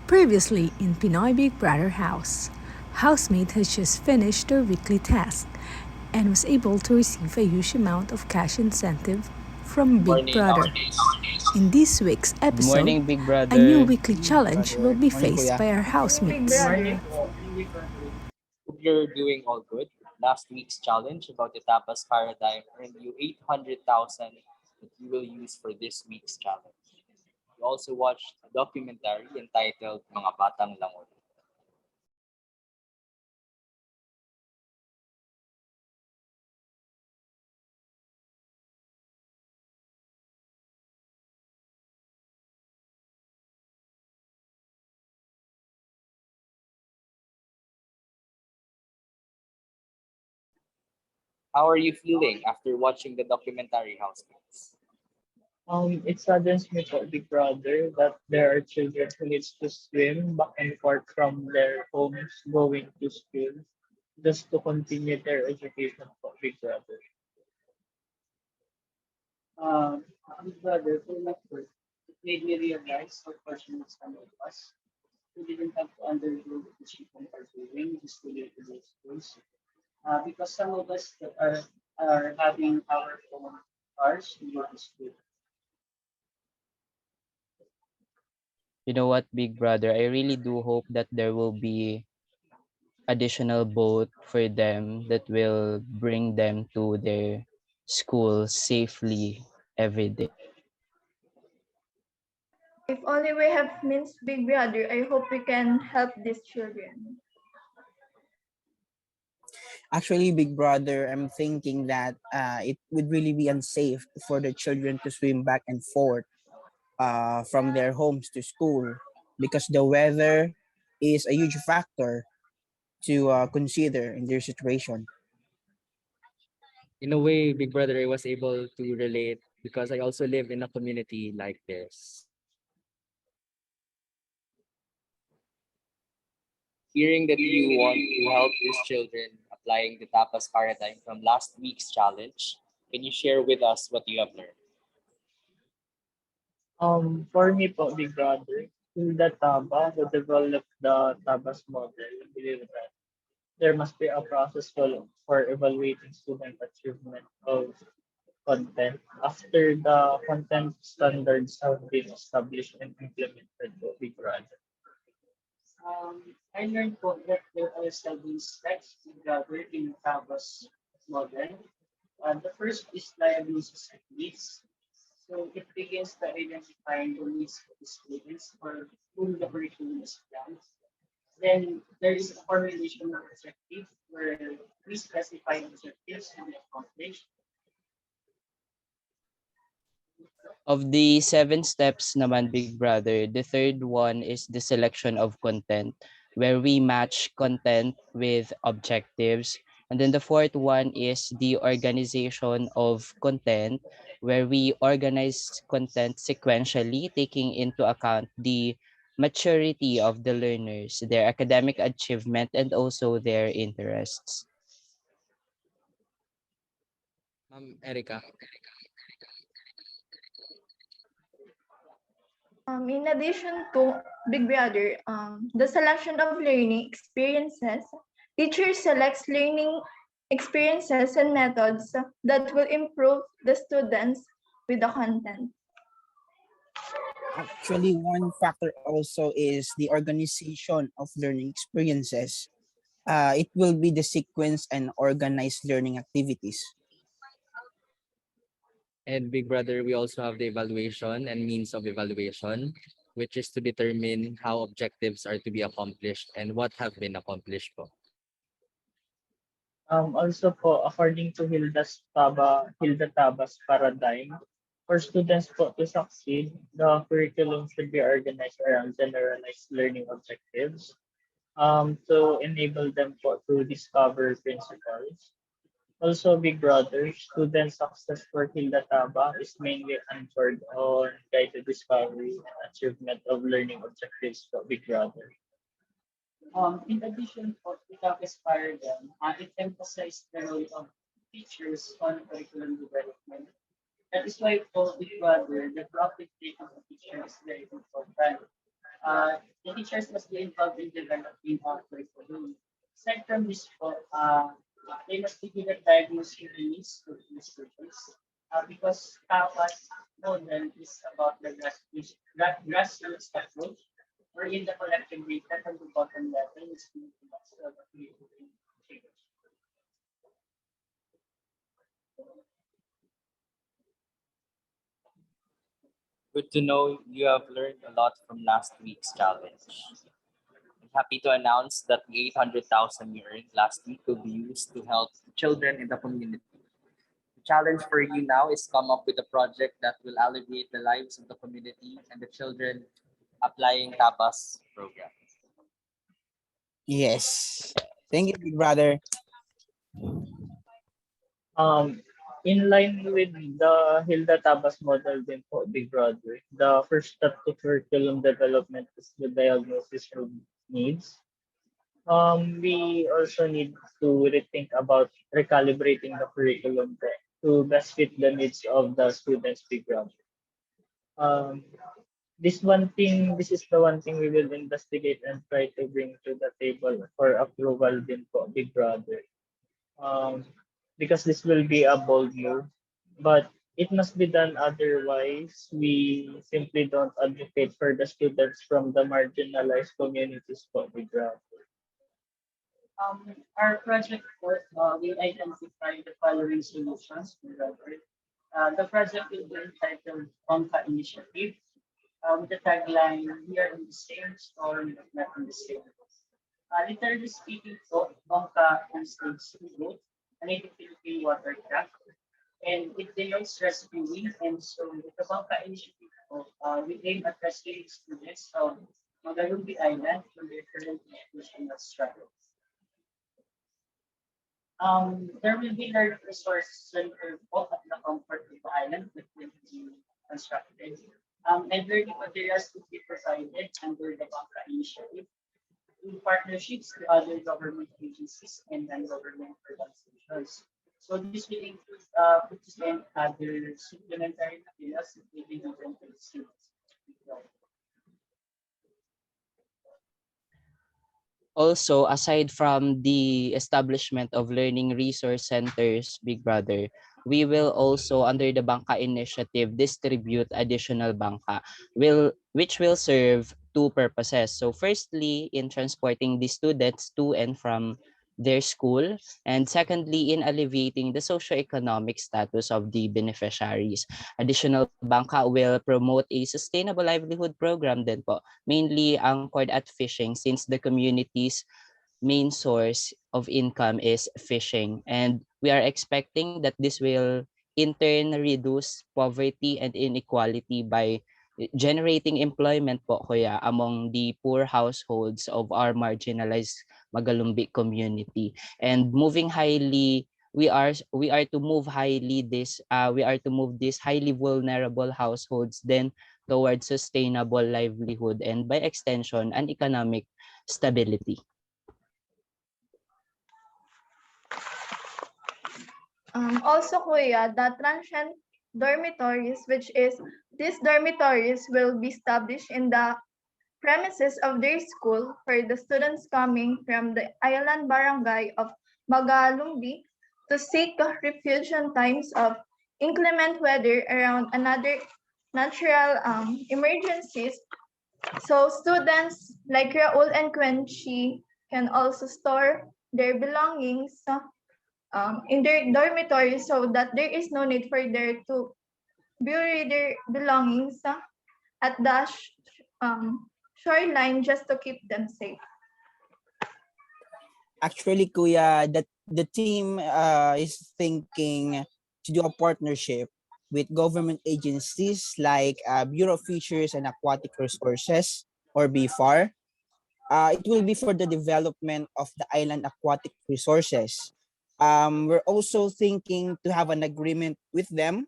Previously in Pinoy Big Brother house, housemate has just finished their weekly task and was able to receive a huge amount of cash incentive from Big Morning. Brother. In this week's Good episode, morning, Big a new Brother. weekly challenge will Brother. be Morning, faced Kuya. by our Big housemates. brother. Hope you're doing all good. Last week's challenge about the tapas paradigm earned you 800,000 that you will use for this week's challenge. You also watched a documentary entitled Mga Batang Langoy. How are you feeling after watching the documentary, housemates? It saddens me for Big Brother that there are children who needs to swim back and forth from their homes going to school just to continue their education for Big Brother. Um, Big Brother, for my first, it made me realize how fortunate some of us who didn't have to undergo what the children are doing just to live in those schools. Because some of us that are having our own cars to go to school. You know what, Big Brother? I really do hope that there will be additional boat for them that will bring them to their school safely every day. If only we have means, Big Brother, I hope we can help these children. Actually, Big Brother, I'm thinking that it would really be unsafe for the children to swim back and forth from their homes to school because the weather is a huge factor to consider in their situation. In a way, Big Brother, I was able to relate because I also live in a community like this. Hearing that you want to help these children applying the tapas paradigm from last week's challenge, can you share with us what you have learned? For me po, Big Brother, Hilda Taba, who developed the Tabas model, I believe that there must be a process for evaluating student achievement of content after the content standards have been established and implemented po, Big Brother. I learned po that there are seven steps to gather in Tabas model. The first is diagnosis of needs. So it begins by identifying the needs of the students for whom the curriculum is planned. Then there is a formulation of objective where we specify objectives to be accomplished. Of the 7 steps naman, Big Brother, the third one is the selection of content, where we match content with objectives. And then the fourth one is the organization of content, where we organize content sequentially, taking into account the maturity of the learners, their academic achievement, and also their interests. Erica. In addition to Big Brother, the selection of learning experiences, teachers selects learning experiences and methods that will improve the students with the content. Actually, one factor also is the organization of learning experiences. It will be the sequence and organized learning activities. And Big Brother, we also have the evaluation and means of evaluation, which is to determine how objectives are to be accomplished and what have been accomplished po. Also po, according to Hilda Taba's paradigm, for students po to succeed, the curriculum should be organized around generalized learning objectives to enable them po to discover principles. Also, Big Brother, student success for Hilda Taba is mainly anchored on guided discovery and achievement of learning objectives for Big Brother. In addition to without aspire them, it emphasized the role of teachers on curriculum development. That is why for Big Brother, the proactive take of the teacher is very important. The teachers must be involved in developing our curriculum. Aside from this, they must be given diagnosing the needs of the students because Tapa's model is about the grassroots approach, wherein the collective data from the bottom level is being change. Good to know you have learned a lot from last week's challenge. I'm happy to announce that the 800,000 you earned last week will be used to help children in the community. The challenge for you now is come up with a project that will alleviate the lives of the community and the children applying TAPA's program. Yes. Thank you, big brother. Um, in line with the Hilda Taba's model din po, Big Brother, the first step to curriculum development is the diagnosis of needs. We also need to rethink about recalibrating the curriculum po to best fit the needs of the students, Big Brother. Um, this is the one thing we will investigate and try to bring to the table for approval din po, Big Brother. um, because this will be a bold move. But it must be done otherwise. We simply don't advocate for the students from the marginalized communities for the ground. Our project work will identify the following solutions. The project will be entitled Onka Initiative with the tagline, "We are in the same storm, but not in the same boat." Literally speaking, so Onka translates to boat, a native Philippine watercraft, and it denotes rescuing. And so the Bangka initiative, we aim at rescuing students from Magalumbi Island from their current educational struggles. There will be learning resources centered both at the comfort of the island that will be constructed. And learning materials will be provided under the Bangka initiative in partnerships with other government agencies and non-government organizations. So this will include books and other supplementary materials that will be given to the students. Also, aside from the establishment of learning resource centers, Big Brother, we will also, under the Bangka initiative, distribute additional bangka, which will serve two purposes. So firstly, in transporting the students to and from their school, and secondly, in alleviating the socioeconomic status of the beneficiaries. Additional bangka will promote a sustainable livelihood program din po, mainly anchored at fishing since the community's main source of income is fishing. And we are expecting that this will in turn reduce poverty and inequality by generating employment po kuya among the poor households of our marginalized Magalumbi community. And moving highly we are to move highly this we are to move these highly vulnerable households then towards sustainable livelihood and by extension an economic stability. Also, Kuya, the transient dormitories, which is these dormitories will be established in the premises of their school for the students coming from the island barangay of Magalumbi to seek refuge in times of inclement weather around another natural emergencies. So students like Raul and Quenchi can also store their belongings in their dormitory so that there is no need for them to bury their belongings at the shoreline just to keep them safe. Actually, Kuya, that the team is thinking to do a partnership with government agencies like Bureau of Fisheries and Aquatic Resources or BFAR. It will be for the development of the island aquatic resources. We're also thinking to have an agreement with them.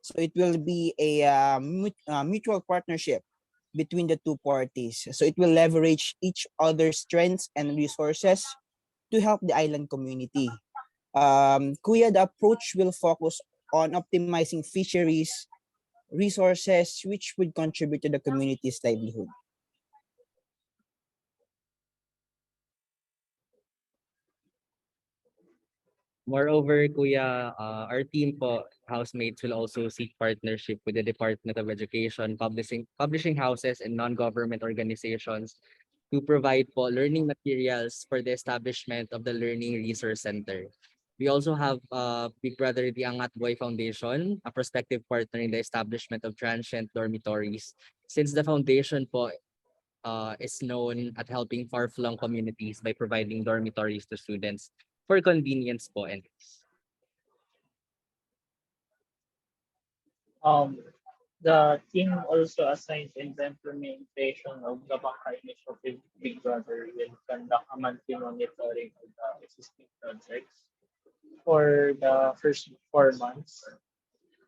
So it will be a mutual partnership between the two parties. So it will leverage each other's strengths and resources to help the island community. Kuya, the approach will focus on optimizing fisheries resources which would contribute to the community's livelihood. Moreover, Kuya, our team po, housemates will also seek partnership with the Department of Education, publishing houses and non-government organizations to provide po learning materials for the establishment of the Learning Resource Center. We also have Big Brother the Angat Boy Foundation, a prospective partner in the establishment of transient dormitories. Since the foundation po is known at helping far-flung communities by providing dormitories to students for convenience po and ease. Um, the team also assigned in the implementation of the Bangka Initiative Big Brother will conduct a monthly monitoring of the existing projects for the first 4 months.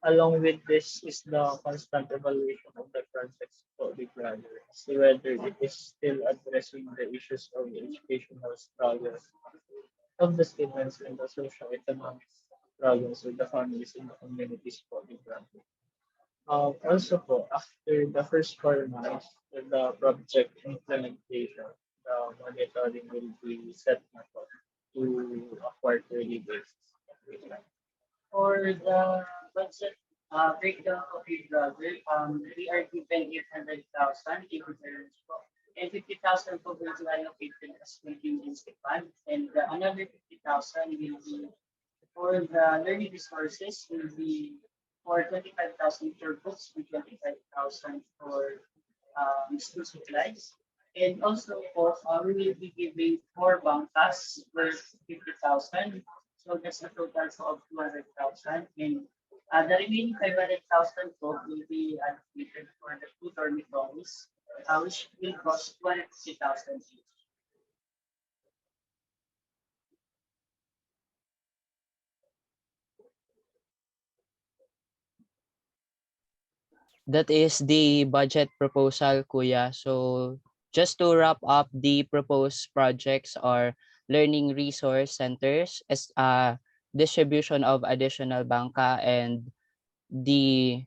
Along with this is the constant evaluation of the projects for Big Brother, see whether it is still addressing the issues of the educational struggles of the students and the social economic struggles of the families in the communities for Big Brother. Also po, after the first 4 months of the project implementation, the monitoring will be set na po to a quarterly basis. For the budget breakdown of Big Brother, we are given 800,000 in returns po. And 50,000 po will be allocated as contingency fund. And another 50,000 will be for the learning resources, will be for 25,000 for books and 25,000 for school supplies. And also po, we will be giving 4 bangkas worth 50,000. So that's a total of 200,000. And the remaining 500,000 po will be allocated for the 2 dormitories, which will cost 250,000 each. That is the budget proposal, Kuya. So just to wrap up, the proposed projects are learning resource centers, as distribution of additional banca, and the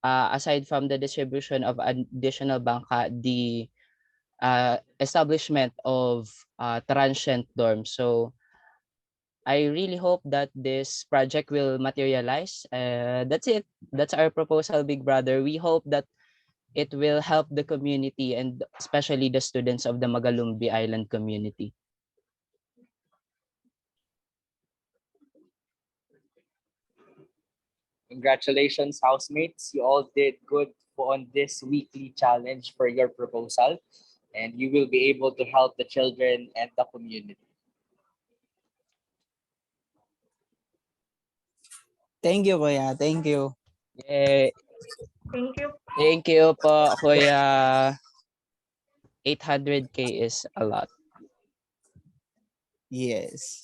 aside from the distribution of additional banca, the establishment of transient dorms. So I really hope that this project will materialize. That's it. That's our proposal, Big Brother. We hope that it will help the community and especially the students of the Magalumbi Island community. Congratulations, housemates. You all did good on this weekly challenge for your proposal, and you will be able to help the children and the community. Thank you, Kuya. Thank you. Yay. Thank you. Thank you po, Kuya. 800K is a lot. Yes.